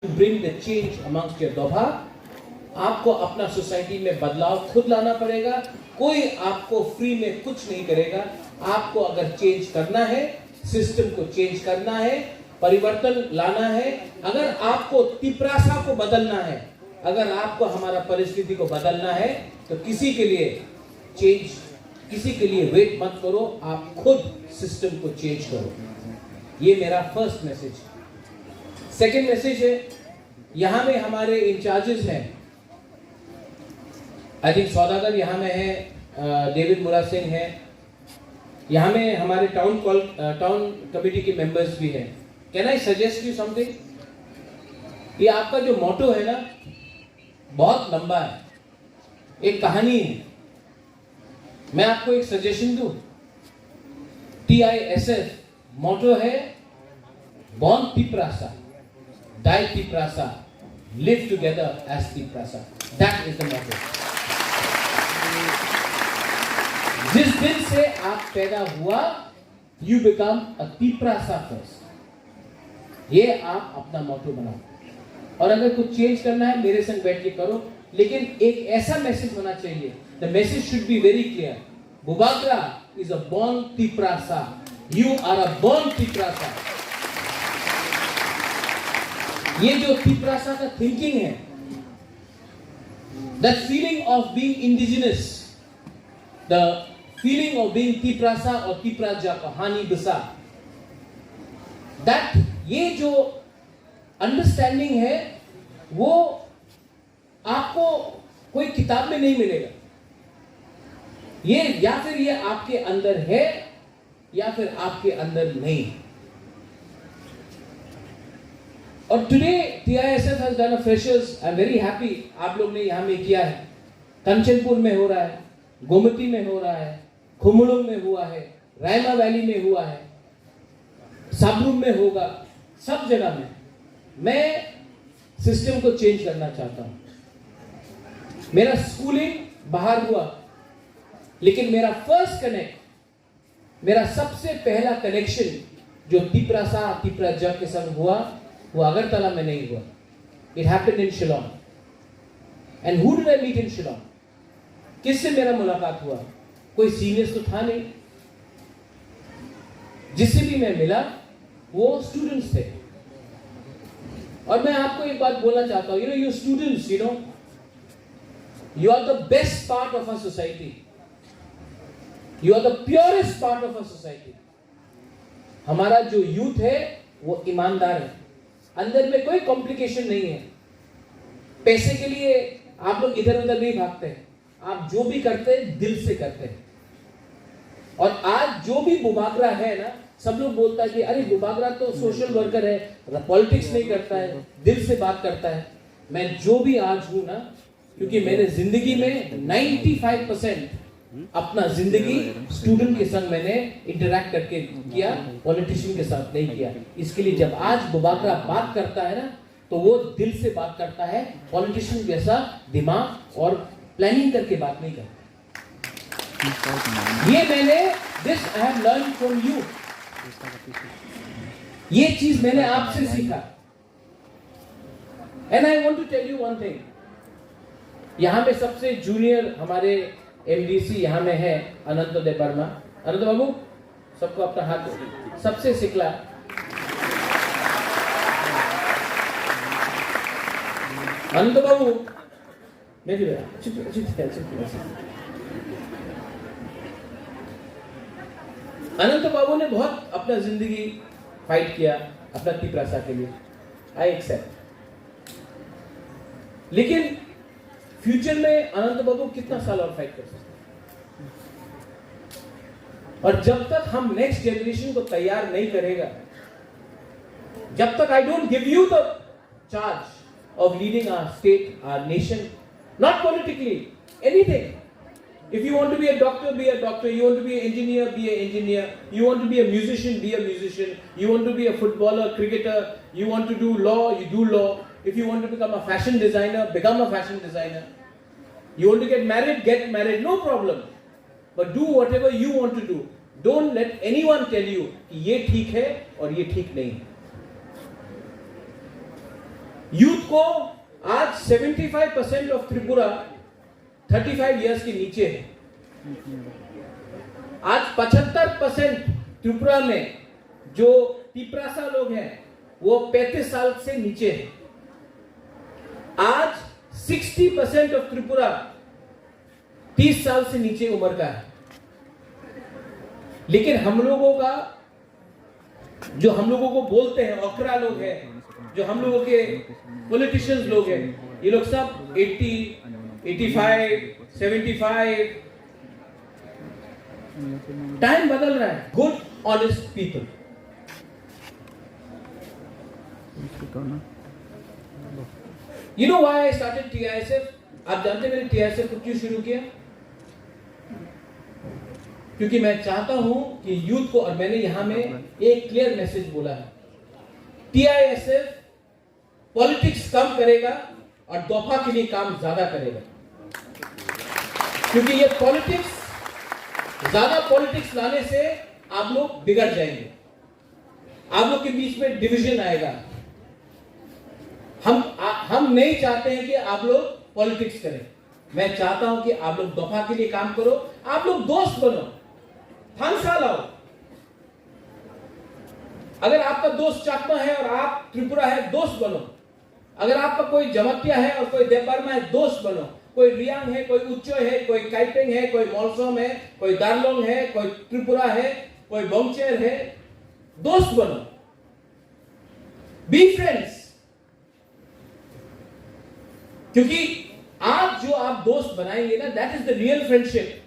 bring the change amongst your दोभा। आपको अपना society में बदलाव खुद लाना पड़ेगा। कोई आपको फ्री में कुछ नहीं करेगा। आपको अगर चेंज करना है, सिस्टम को चेंज करना है, परिवर्तन लाना है, अगर आपको तिपरासा को बदलना है, अगर आपको हमारा परिस्थिति को बदलना है, तो किसी के लिए चेंज, किसी के लिए वेट मत करो, आप खुद सिस्टम को चेंज करो। ये मेरा फर्स्ट मैसेज। सेकेंड मैसेज है, यहां में हमारे इंचार्जेस हैं, आई थिंक सौदागर यहाँ में है, डेविड मुरा सिंह है, यहाँ में हमारे टाउन कमेटी के मेंबर्स भी हैं। Can I suggest you something? ये आपका जो मोटो है ना, बहुत लंबा है, एक कहानी है। मैं आपको एक सजेशन दूं, TISF मोटो है, born Tiprasa, die Tiprasa, live together as Tiprasa. That is the motto. जिस दिन से आप पैदा हुआ, you become a Tiprasa first. ये आप अपना मोटो बनाओ, और अगर कुछ चेंज करना है मेरे संग बैठ के करो, लेकिन एक ऐसा मैसेज होना चाहिए, the message should be very clear, Bubagra is a born Tiprasa, you are a born Tiprasa. ये जो तिपरासा का थिंकिंग है, that feeling of being indigenous, the feeling of being Tiprasa और तिपराजा कहानी बसा, that ये जो अंडरस्टैंडिंग है, वो आपको कोई किताब में नहीं मिलेगा। ये या फिर ये आपके अंदर है, या फिर आपके अंदर नहीं। और today TISF has done a freshers, I am very happy, आप लोग ने यहां में किया है। कंचनपुर में हो रहा है, गोमती में हो रहा है, खुमुलुंग में हुआ है, रायमा वैली में हुआ है, साबरूम में होगा, सब जगह में। मैं सिस्टम को चेंज करना चाहता हूं। मेरा स्कूलिंग बाहर हुआ, लेकिन मेरा फर्स्ट कनेक्ट, मेरा सबसे पहला कनेक्शन जो तिपरासा तिपराजा के संग हुआ, वो अगरतला में नहीं हुआ। It happened in Shillong. And who did I meet in Shillong? किससे मेरा मुलाकात हुआ? कोई सीनियर्स तो था नहीं। जिससे भी मैं मिला वो स्टूडेंट्स थे। और मैं आपको एक बात बोलना चाहता हूं, you students, you are the best part of a society, you are the purest part of a society. हमारा जो यूथ है वो ईमानदार है, अंदर में कोई कॉम्प्लिकेशन नहीं है। पैसे के लिए आप लोग इधर उधर नहीं भागते हैं, आप जो भी करते हैं दिल से करते हैं। और आज जो भी बुबाग्रा है ना, सब लोग बोलता है कि अरे बुबाग्रा तो सोशल वर्कर है, पॉलिटिक्स नहीं करता है, दिल से बात करता है। मैं जो भी आज हूं ना, क्योंकि मैंने जिंदगी में 95% अपना जिंदगी स्टूडेंट के संग मैंने इंटरैक्ट करके किया, पॉलिटिशियन के साथ नहीं किया। इसके लिए जब आज बुबाग्रा बात करता है ना, तो वो दिल से बात करता है, पॉलिटिशियन जैसा दिमाग और प्लानिंग करके बात नहीं करता। ये मैंने this I have learn from you, ये चीज मैंने आपसे सीखा। And I want to tell you one thing, यहां में सबसे जूनियर हमारे MDC यहां में है अनंतोदय वर्मा। अनंत बाबू, सबको अपना हाथ दो। सबसे सिखला अनंत बाबू, अनंत बाबू ने बहुत अपना जिंदगी फाइट किया अपना तिपरासा के लिए, आई एक्सेप्ट। लेकिन फ्यूचर में अनंत बाबू कितना साल और फाइट कर सकते हैं? और जब तक हम नेक्स्ट जनरेशन को तैयार नहीं करेगा, जब तक I don't give you the charge of leading our state, our nation, not politically, anything. If you want to be a doctor, be a doctor. You want to be an engineer, be an engineer. You want to be a musician, be a musician. You want to be a footballer, cricketer. You want to do law, you do law. If you want to become a fashion designer, become a fashion designer. You want to get married, no problem. But do whatever you want to do. Don't let anyone tell you कि ये ठीक है और ये ठीक नहीं है। Youth को आज 75% ऑफ त्रिपुरा 35 इयर्स के नीचे है। आज 75% त्रिपुरा में जो पिपरासा लोग हैं वो 35 साल से नीचे है। आज 60% ऑफ त्रिपुरा 30 साल से नीचे उम्र का है। लेकिन हम लोगों का जो हम लोगों को बोलते हैं ओकरा लोग हैं, जो हम लोगों के पॉलिटिशियंस लोग हैं, ये लोग सब 80, 85, 75। टाइम बदल रहा है। Good honest people. You know why I started TISF? आप जानते हैं मैंने TISF को क्यों शुरू किया? क्योंकि मैं चाहता हूं कि यूथ को, और मैंने यहां में एक क्लियर मैसेज बोला है, TISF पॉलिटिक्स कम करेगा और दफा के लिए काम ज्यादा करेगा। क्योंकि ये ज्यादा पॉलिटिक्स लाने से आप लोग बिगड़ जाएंगे, आप लोग के बीच में डिवीजन आएगा। हम नहीं चाहते हैं कि आप लोग पॉलिटिक्स करें। मैं चाहता हूं कि आप लोग दफा के लिए काम करो, आप लोग दोस्त बनो, थानसा लाओ। अगर आपका दोस्त चाकमा है और आप त्रिपुरा है, दोस्त बनो। अगर आपका कोई जमतिया है और कोई देवबर्मा है, दोस्त बनो। कोई रियांग है, कोई उच्चो है, कोई काइपेंग है, कोई मॉलसोम है, कोई दार्लोंग है, कोई त्रिपुरा है, कोई बोंगचेर है, दोस्त बनो। Be friends. क्योंकि आज जो आप दोस्त बनाएंगे ना, that is the real friendship.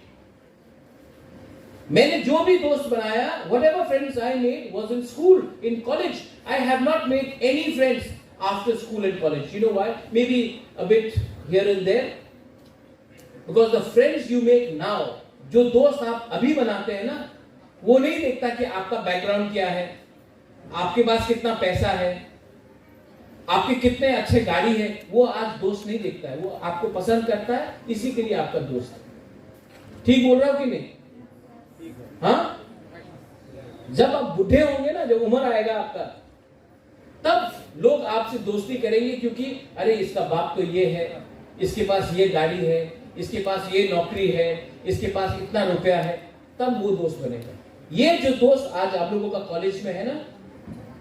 मैंने जो भी दोस्त बनाया, whatever friends I made was in school, in college. I have not made any friends after school and college. You know why? Maybe a bit here and there. Because the friends you make now, जो दोस्त आप अभी बनाते हैं ना, वो नहीं देखता कि आपका बैकग्राउंड क्या है, आपके पास कितना पैसा है, आपके कितने अच्छे गाड़ी है। वो आज दोस्त नहीं देखता है, वो आपको पसंद करता है, इसी के लिए आपका दोस्त है। ठीक बोल रहा हूं कि नहीं? हाँ, जब आप बूढ़े होंगे ना, जब उम्र आएगा आपका, तब लोग आपसे दोस्ती करेंगे। क्योंकि अरे इसका बाप तो ये है, इसके पास ये गाड़ी है, इसके पास ये नौकरी है, इसके पास इतना रुपया है, तब वो दोस्त बनेगा। ये जो दोस्त आज आप लोगों का कॉलेज में है ना,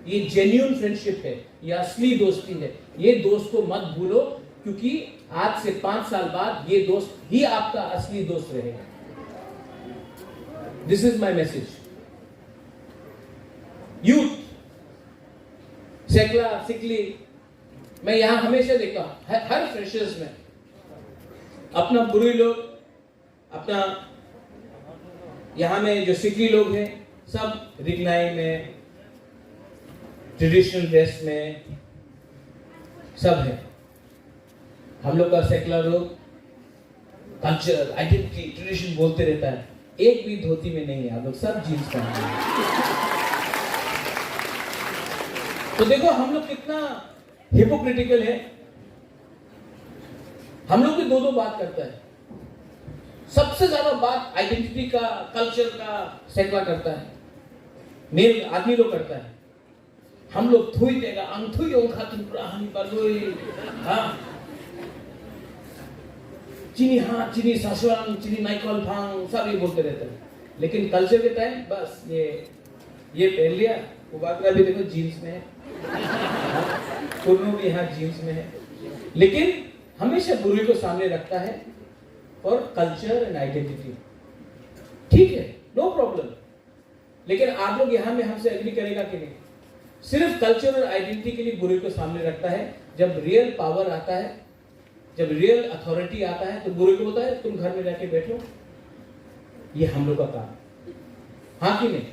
ये जेन्युइन फ्रेंडशिप है, ये असली दोस्ती है। ये दोस्त को मत भूलो, क्योंकि आज से 5 साल बाद ये दोस्त ही आपका असली दोस्त रहेगा। This is my message. Youth, सेकला, सिकली, मैं यहां हमेशा देखता हूं, हर फ्रेशर्स में अपना बुरी लोग, अपना यहां में जो सिकली लोग हैं, सब रिगनाई में, ट्रेडिशनल ड्रेस में सब है। हम लोग का सेकला लोग कल्चर, आइडेंटिटी, ट्रेडिशन बोलते रहता है, एक भी धोती में नहीं है। आप लोग सब जीन्स पहनते हैं। तो देखो हम लोग कितना हिपोक्रिटिकल है। हम लोग भी दो बात करता है। सबसे ज्यादा बात आइडेंटिटी का, कल्चर का सेकला करता है, मेल आदमी लोग करता है। हम लोग थुई देगा, अंथुई ओंखा त्रिपुरा हम बलोई, हाँ चीनी, हाँ चीनी सासुरांग, चीनी नाइकॉल भांग, सब ये बोलते रहते हैं। लेकिन कल्चर के टाइम बस ये पहन लिया। उबाकरा भी देखो जीन्स में है, कुर्नू भी यहाँ जीन्स में है। लेकिन हमेशा बुरी को सामने रखता है फॉर कल्चर एंड आइडेंटिटी। ठीक है, नो प्रॉब्लम। लेकिन आप लोग यहाँ में हमसे एग्री करेगा कि नहीं? सिर्फ कल्चर और आइडेंटिटी के लिए बुरी को सामने रखता है। जब रियल पावर आता है, जब रियल अथॉरिटी आता है, तो बुरे को बोलता है तुम घर में जाके बैठो, ये हम लोग का काम। हाँ कि नहीं?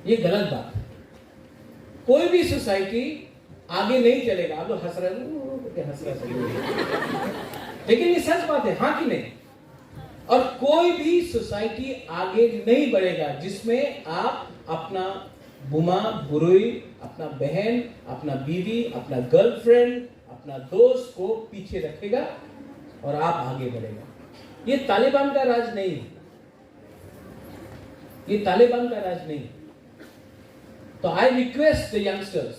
ये गलत बात है। कोई भी सोसाइटी आगे नहीं चलेगा। आप लोग हंस रहे लेकिन ये सच बात है। हाँ कि नहीं? और कोई भी सोसाइटी आगे नहीं बढ़ेगा जिसमें आप अपना बुमा, बुरुई, अपना बहन, अपना बीवी, अपना गर्लफ्रेंड, अपना दोस्त को पीछे रखेगा और आप आगे बढ़ेगा। ये तालिबान का राज नहीं है, ये तालिबान का राज नहीं। तो I request the youngsters,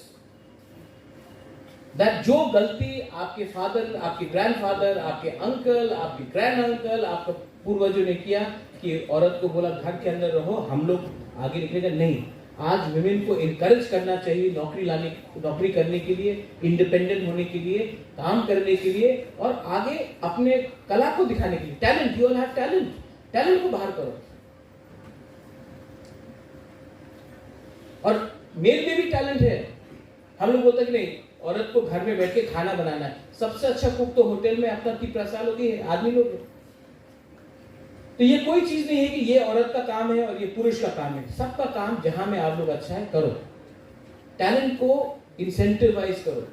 that जो गलती आपके फादर, आपके ग्रैंडफादर, आपके अंकल, आपके ग्रैंड अंकल, आपके पूर्वजों ने किया कि औरत को बोला घर के अंदर रहो, हम लोग आगे निकलेगा, नहीं। आज विमेन को इनकरेज करना चाहिए नौकरी करने के लिए, इंडिपेंडेंट होने के लिए, काम करने के लिए और आगे अपने कला को दिखाने के लिए। Talent, you all have talent, talent को बाहर करो। और मेल में भी टैलेंट है। हम लोग बोलते हैं कि नहीं, औरत को घर में बैठ के खाना बनाना है। सबसे अच्छा कुक तो होटल में अपना 30 साल होगी है, आदमी लोग। तो ये कोई चीज नहीं है कि ये औरत का काम है और ये पुरुष का काम है। सबका काम जहां में आप लोग अच्छा है करो। टैलेंट को इंसेंटिवाइज करो।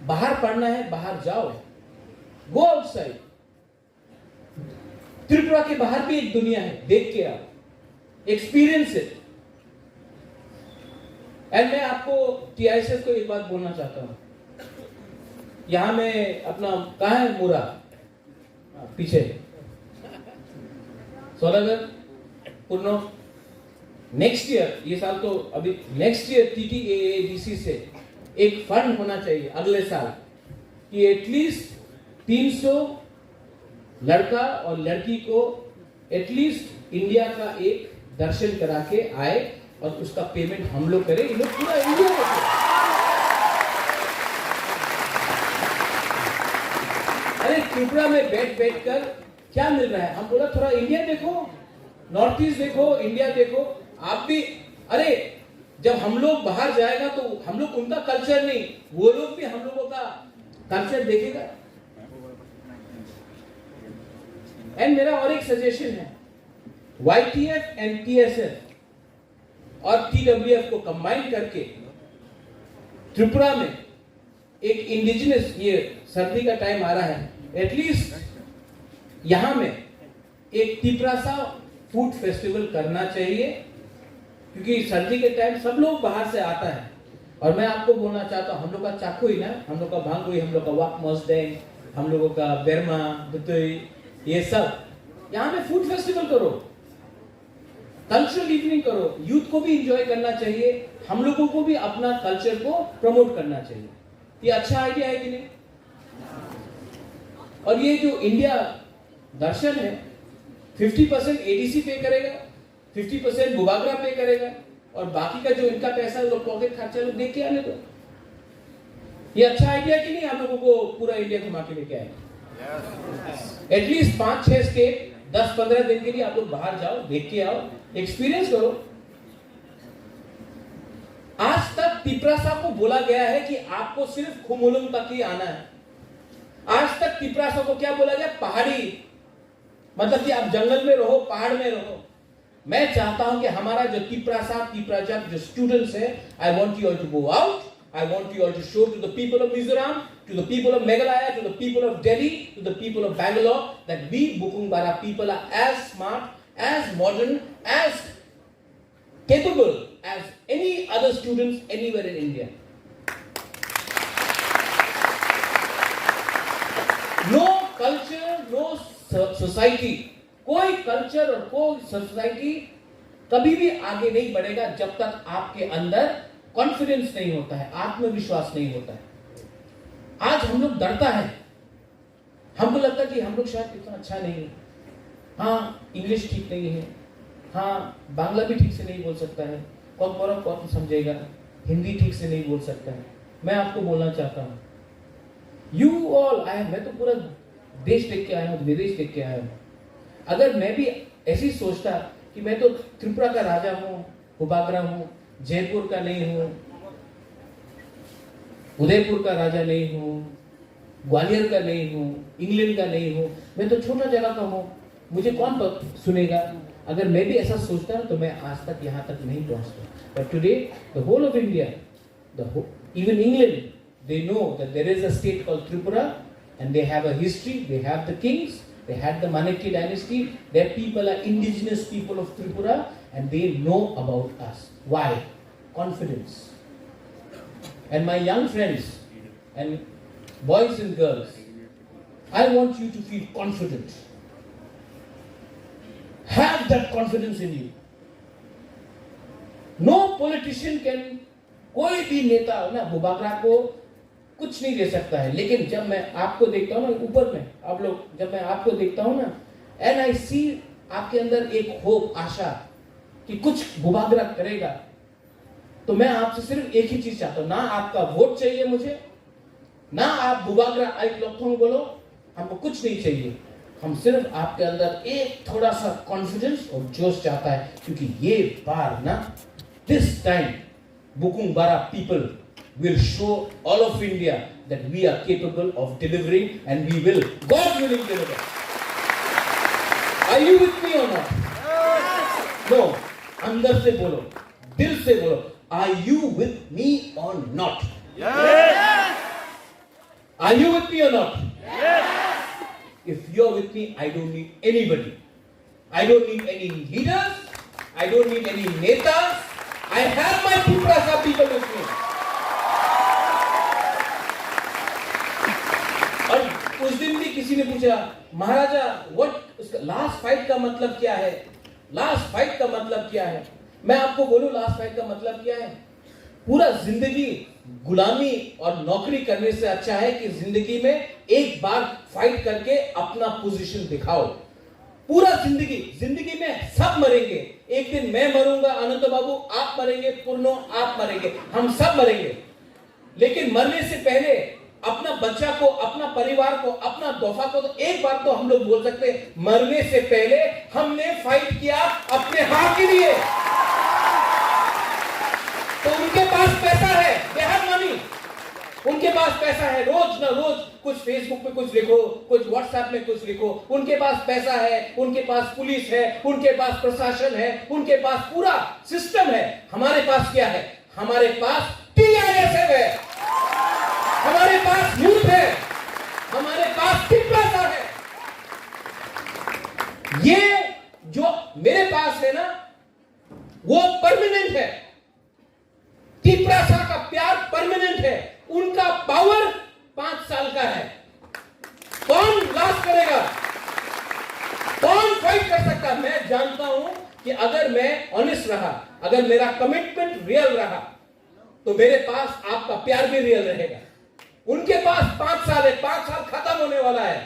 बाहर पढ़ना है, बाहर जाओ, गो आउटसाइड। त्रिपुरा के बाहर भी एक दुनिया है, देख के आओ, एक्सपीरियंस इट। एंड मैं आपको टीआईएसएस को एक बात बोलना चाहता हूं। यहां में अपना कहां है मुरा, पीछे सोलागर पूर्णो। नेक्स्ट ईयर, ये साल तो अभी, नेक्स्ट ईयर टीटीएएडीसी से एक फंड होना चाहिए अगले साल कि एटलीस्ट 300 लड़का और लड़की को एटलीस्ट इंडिया का एक दर्शन करा के आए और उसका पेमेंट हम लोग करें। इन लोग पूरा इंडिया में। अरे त्रिपुरा में बैठ कर क्या मिल रहा है? हम बोला थोड़ा इंडिया देखो, नॉर्थ ईस्ट देखो, इंडिया देखो। आप भी, अरे जब हम लोग बाहर जाएगा तो हम लोग उनका कल्चर नहीं, वो लोग भी हम लोगों का कल्चर देखेगा। एंड मेरा और एक सजेशन है, YTF एंड TSF और TWF को कंबाइन करके त्रिपुरा में एक इंडिजिनस, ये सर्दी का टाइम आ रहा है, एटलीस्ट यहां में एक तिपरासा फूड फेस्टिवल करना चाहिए। क्योंकि सर्दी के टाइम सब लोग बाहर से आता है। और मैं आपको बोलना चाहता हूं, हम लोग का चाकुई ना, हम लोग का भांगुई, हम लोग का वाक मॉस्डेंग, हम लोगों का बेरमा दुतुई, ये सब यहां में फूड फेस्टिवल करो, कल्चरल इवनिंग करो। यूथ को भी एंजॉय करना चाहिए, हम लोगों को भी अपना कल्चर को प्रमोट करना चाहिए। ये अच्छा आइडिया है कि नहीं? और ये जो इंडिया दर्शन है, 50% एडीसी पे करेगा, 50% बुबागरा पे करेगा और बाकी का जो इनका पैसा है, लोग पॉकेट खर्चा लोग देख के आने दो। ये अच्छा आइडिया कि नहीं? हम लोगों को पूरा इंडिया घुमा के लेके आएगा। एटलीस्ट 5-6 स्टेट 10-15 दिन के लिए आप लोग बाहर जाओ, देख के आओ, एक्सपीरियंस करो। आज तक तिपरासा को बोला गया है कि आपको सिर्फ खुमुलुंग तक ही आना है। आज तक तिपरासा को क्या बोला गया? पहाड़ी, मतलब कि आप जंगल में रहो, पहाड़ में रहो। मैं चाहता हूं कि हमारा जो तिपराजा जो स्टूडेंट्स है, I want you all to go out, I want you all to show to the people of Mizoram, to the people of Meghalaya, to the people of Delhi, to the people of Bangalore, that we Bukungbara people are as smart, as modern, as capable as any other students anywhere in India. No culture, no society, कोई culture और कोई society कभी भी आगे नहीं बढ़ेगा जब तक आपके अंदर कॉन्फिडेंस नहीं होता है, आत्मविश्वास नहीं होता है। आज हम लोग डरता है, हमको लगता है कि हम लोग शायद इतना अच्छा नहीं है, हाँ इंग्लिश ठीक नहीं है, हाँ बांग्ला भी ठीक से नहीं बोल सकता है, कौन समझेगा, हिंदी ठीक से नहीं बोल सकता है। मैं आपको बोलना चाहता हूँ, यू ऑल, मैं तो पूरा देश देख के आया हूँ, विदेश देख के आया हूँ। अगर मैं भी ऐसी सोचता कि मैं तो त्रिपुरा का राजा हूँ, उबागरा हूँ, जयपुर का नहीं हूँ, उदयपुर का राजा नहीं हूँ, ग्वालियर का नहीं हूँ, इंग्लैंड का नहीं हूँ, मैं तो छोटा जगह का हूँ, मुझे कौन सुनेगा? अगर मैं भी ऐसा सोचता तो मैं आज तक यहाँ तक नहीं पहुँचता। But today the whole of India, even England, they know that there is a state called Tripura and they have a history, they have the kings, they had the Manekyi dynasty, their people are indigenous people of Tripura and they know about us. Why? Confidence. And my young friends and boys and girls, I want you to feel confident. Have that confidence in you. No politician can कोई भी नेता ना बुबागरा को कुछ नहीं दे सकता है, लेकिन जब मैं आपको देखता हूँ ना ऊपर में, आप लोग, जब मैं आपको देखता हूँ ना, एंड आई सी आपके अंदर एक होप, आशा कि कुछ बुबागरा करेगा, तो मैं आपसे सिर्फ एक ही चीज चाहता हूं, ना आपका वोट चाहिए मुझे, ना आप बुबागरा आई लोथोंग बोलो, हमको कुछ नहीं चाहिए। हम सिर्फ आपके अंदर एक थोड़ा सा कॉन्फिडेंस और जोश चाहता है, क्योंकि ये बार ना, दिस टाइम बुकुंग बारा people will show all of India that we are capable of delivering, and we will, God willing, deliver. Are you with me or not? No, अंदर से बोलो, दिल से बोलो, are you with me or not? Yes. Are you with me or not? Yes. If you're with me, I don't need anybody. I don't need any leaders. I don't need any netas. I have my Tiprasa people with me. और उस दिन भी किसी ने पूछा, महाराजा what उसका last fight का मतलब क्या है? लास्ट फाइट का मतलब क्या है? मैं आपको बोलूं लास्ट फाइट का मतलब क्या है? पूरा जिंदगी गुलामी और नौकरी करने से अच्छा है कि जिंदगी में एक बार फाइट करके अपना पोजीशन दिखाओ। पूरा जिंदगी में सब मरेंगे, एक दिन मैं मरूंगा, अनंत बाबू आप मरेंगे, पूर्णो आप मरेंगे, हम सब मरेंगे, लेकिन मरने से पहले अपना बच्चा को, अपना परिवार को, अपना तोहफा को, तो एक बार तो हम लोग बोल सकते हैं, मरने से पहले हमने फाइट किया अपने हक के लिए। तो उनके पास पैसा है, दे हैव मनी, उनके पास पैसा है, रोज ना रोज कुछ फेसबुक पे कुछ लिखो, कुछ व्हाट्सएप में कुछ लिखो, उनके पास पैसा है, उनके पास पुलिस है, उनके पास प्रशासन है, उनके पास पूरा सिस्टम है। हमारे पास क्या है? हमारे पास टीआईएसएफ है, हमारे पास यूथ है, हमारे पास टिप्रासा है। ये जो मेरे पास है ना, वो परमानेंट है। टिप्रासा का प्यार परमानेंट है, उनका पावर 5 साल का है। कौन लास्ट करेगा? कौन फाइट कर सकता? मैं जानता हूं कि अगर मैं ऑनेस्ट रहा, अगर मेरा कमिटमेंट रियल रहा, तो मेरे पास आपका प्यार भी रियल रहेगा। उनके पास 5 साल है, 5 साल खत्म होने वाला है।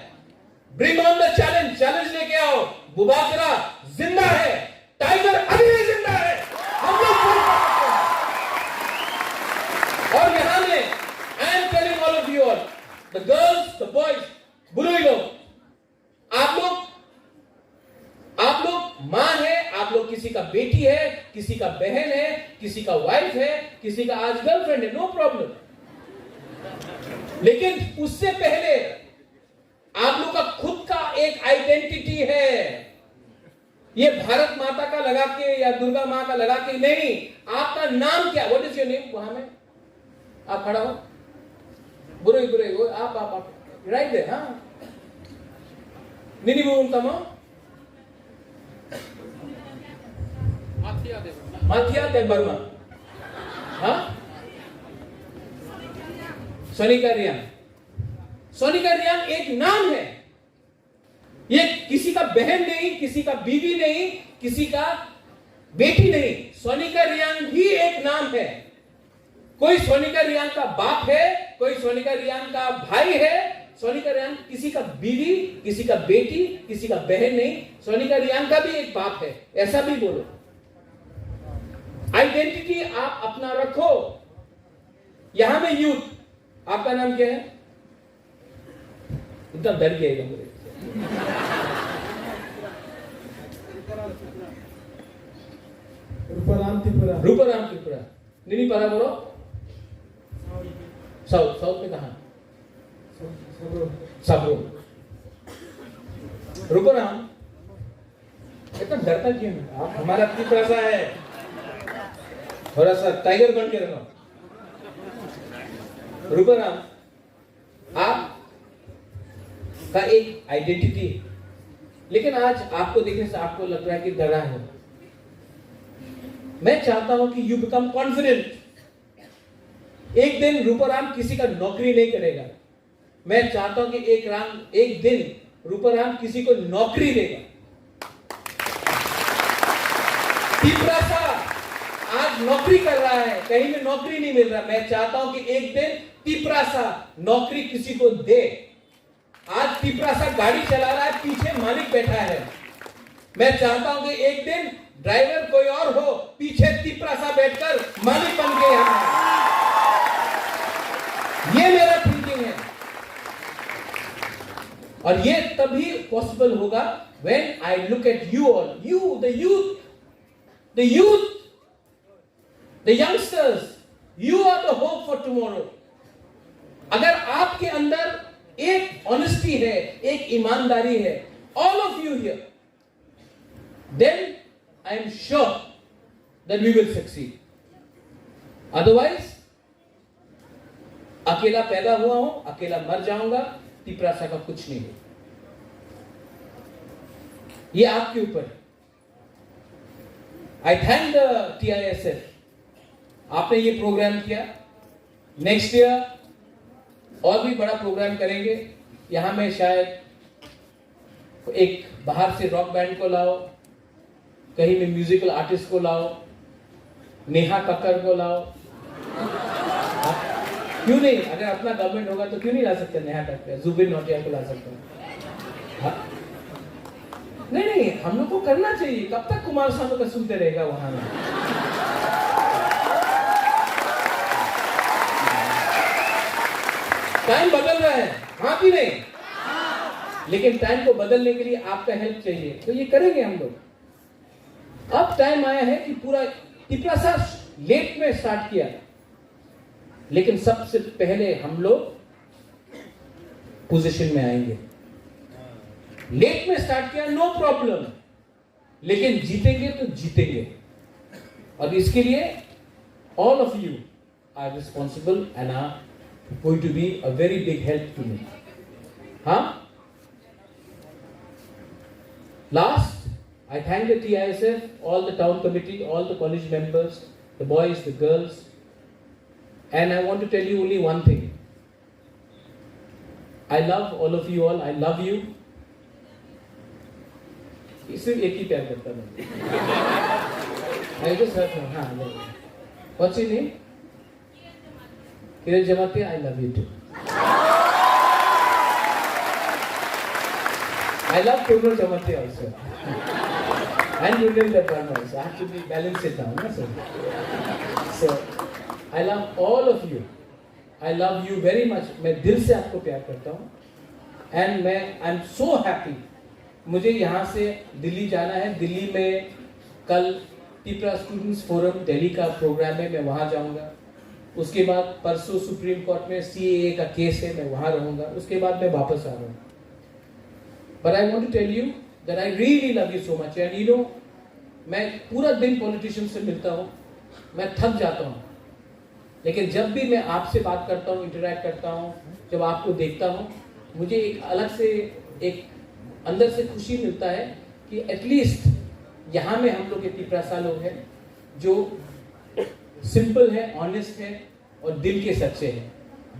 Bring on the challenge, challenge लेके आओ। बुबागरा जिंदा है, टाइगर अभी भी जिंदा है, हम लोग फाइट कर सकते हैं। और यहां में I am telling all of you all, the girls, the boys, बुजुर्ग लोग, आप लोग मां है, आप लोग किसी का बेटी है, किसी का बहन है, किसी का वाइफ है, किसी का आज गर्लफ्रेंड है, नो प्रॉब्लम। लेकिन उससे पहले आप लोग का खुद का एक आइडेंटिटी है। ये भारत माता का लगा के या दुर्गा मां का लगा के नहीं। आपका नाम क्या? What is your name? वहां में आप खड़ा हो, बुरे वो आप राइट है। हाँ, निनी बुम तमो माथिया दे बर्मा। हाँ, सोनिका रियान। सोनिका रियान एक नाम है, ये किसी का बहन नहीं, किसी का बीवी नहीं, किसी का बेटी नहीं। सोनिका रियान भी एक नाम है। कोई सोनिका रियान का बाप है, कोई सोनिका रियान का भाई है। सोनिका रियान किसी का बीवी, किसी का बेटी, किसी का बहन नहीं। सोनिका रियान का भी एक बाप है, ऐसा भी बोलो। आइडेंटिटी आप अपना रखो। यहां में यूथ, आपका नाम क्या है? इतना डर गया मुझे। रूपाराम त्रिपुरा। निनी पारा बोलो। साउथ में कहा? सबरो। रूपाराम इतना डरता क्यों? आप हमारा त्रिपुरा सा है, थोड़ा सा टाइगर बन के रहो। रूपाराम आप का एक आइडेंटिटी, लेकिन आज आपको देखने से आपको लग रहा है कि डरा है। मैं चाहता हूं कि यू बिकम कॉन्फिडेंट। एक दिन रूपाराम किसी का नौकरी नहीं करेगा। मैं चाहता हूं कि एक दिन रूपाराम किसी को नौकरी देगा। तीसरा सा आज नौकरी कर रहा है, कहीं भी नौकरी नहीं मिल रहा, मैं चाहता हूं कि एक दिन तिपरा सा नौकरी किसी को दे। आज तिपरा सा गाड़ी चला रहा है, पीछे मालिक बैठा है। मैं चाहता हूं कि एक दिन ड्राइवर कोई और हो, पीछे तिपरा सा बैठकर मालिक बन के आए। ये मेरा थिंकिंग है, और ये तभी पॉसिबल होगा when I look at you all, you, the youth, the youngsters, you are the hope for tomorrow. अगर आपके अंदर एक ऑनेस्टी है, एक ईमानदारी है, all of you here, then I am sure that we will succeed. Otherwise, अकेला पैदा हुआ हूं, अकेला मर जाऊंगा, तिपरासा का कुछ नहीं है। ये आपके ऊपर है। आई थैंक द TISF, आपने ये प्रोग्राम किया। नेक्स्ट ईयर और भी बड़ा प्रोग्राम करेंगे। यहां में शायद एक बाहर से रॉक बैंड को लाओ, कहीं में म्यूजिकल आर्टिस्ट को लाओ, नेहा कक्कर को लाओ। क्यों नहीं? अगर अपना गवर्नमेंट होगा तो क्यों नहीं ला सकते नेहा कक्कर, जुबिन नौटियाल को ला सकते हैं। नहीं, हम लोग को करना चाहिए। कब तक कुमार सानू का सुनते रहेगा वहां में? टाइम बदल रहा है, हाँ कि नहीं? लेकिन टाइम को बदलने के लिए आपका हेल्प चाहिए, तो ये करेंगे हम लोग। अब टाइम आया है कि पूरा तिपरासा लेट में स्टार्ट किया, लेकिन सबसे पहले हम लोग पोजीशन में आएंगे। लेट में स्टार्ट किया, नो प्रॉब्लम, लेकिन जीतेंगे तो जीतेंगे। और इसके लिए all of you are responsible and are going to be a very big help to me. हाँ, last, I thank the TISF, all the town committee, all the college members, the boys, the girls, and I want to tell you only one thing. I love all of you all. I love you. सिर्फ एक ही प्यार करता मैं। I just heard from हाँ, what's your name? किरण जमाती, I love you too. I love Kurno Jamathi also. And you did that one also. I have to balance it down. So, I love all of you. I love you very much. मैं दिल से आपको प्यार करता हूँ. And I'm so happy. मुझे यहाँ से दिल्ली जाना है. दिल्ली में कल तिपरा स्टूडेंट्स फोरम दिल्ली का प्रोग्राम है, मैं वहाँ जाऊँगा. उसके बाद परसों सुप्रीम कोर्ट में CAA का केस है, मैं वहाँ रहूँगा. उसके बाद मैं वापस आ रहा हूँ. But I want to tell you that I really love you so much. And you know, मैं पूरा दिन पॉलिटिशियन से मिलता हूँ, मैं थक जाता हूँ. लेकिन जब भी मैं आपसे बात करता हूँ, इंटरैक्ट करता हूँ, जब आपको देखता हूँ, मुझे एक अलग से एक अंदर से खुशी मिलता है कि एटलीस्ट यहाँ में हम लोग इतनी प्रसा लोग हैं जो सिंपल है, ऑनेस्ट है और दिल के सच्चे हैं.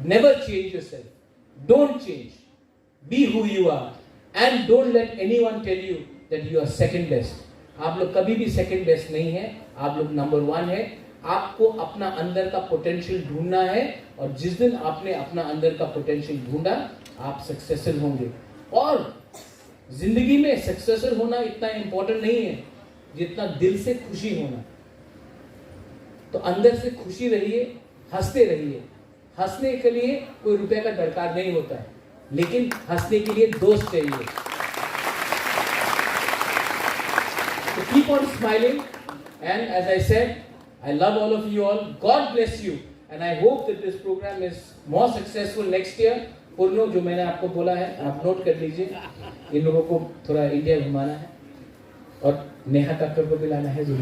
Never change yourself, don't change, be who you are. And don't let anyone tell you that you are second best. आप लोग कभी भी second best नहीं है, आप लोग number one है. आपको अपना अंदर का पोटेंशियल ढूंढना है, और जिस दिन आपने अपना अंदर का पोटेंशियल ढूंढा, आप सक्सेसफुल होंगे. और जिंदगी में सक्सेसफुल होना इतना इंपॉर्टेंट नहीं है जितना दिल से खुशी होना. तो अंदर से खुशी रहिए, हंसते रहिए. हंसने के लिए कोई रुपए का दरकार नहीं होता है, लेकिन हंसने के लिए दोस्त चाहिए. So keep on smiling, and as I said, I love all of you all. God bless you, and I hope that this program is more successful next year. पूर्णो, जो मैंने आपको बोला है आप नोट कर लीजिए. इन लोगों को थोड़ा इंडिया घुमाना है, और नेहा कक्कर को भी लाना है, जो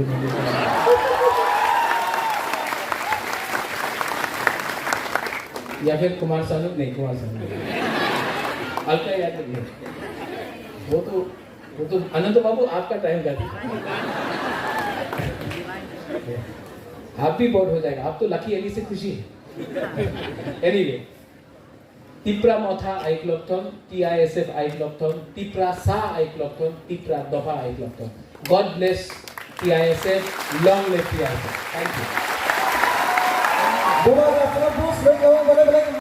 या फिर कुमार सानू, नहीं कुमार सानू, हल्का याद रखिए. वो तो अनंत बाबू आपका टाइम कर, आप भी बोर्ड हो जाएगा. आप तो लकी अली से खुशी है. एनीवे, तिपरा मोथा आइक्लोक्टन, TISF आइक्लोक्टन, तिपरा सा आइक्लोक्टन, तिपरा दोहा आइक्लोक्टन. God bless TISF, long live TISF. Thank you.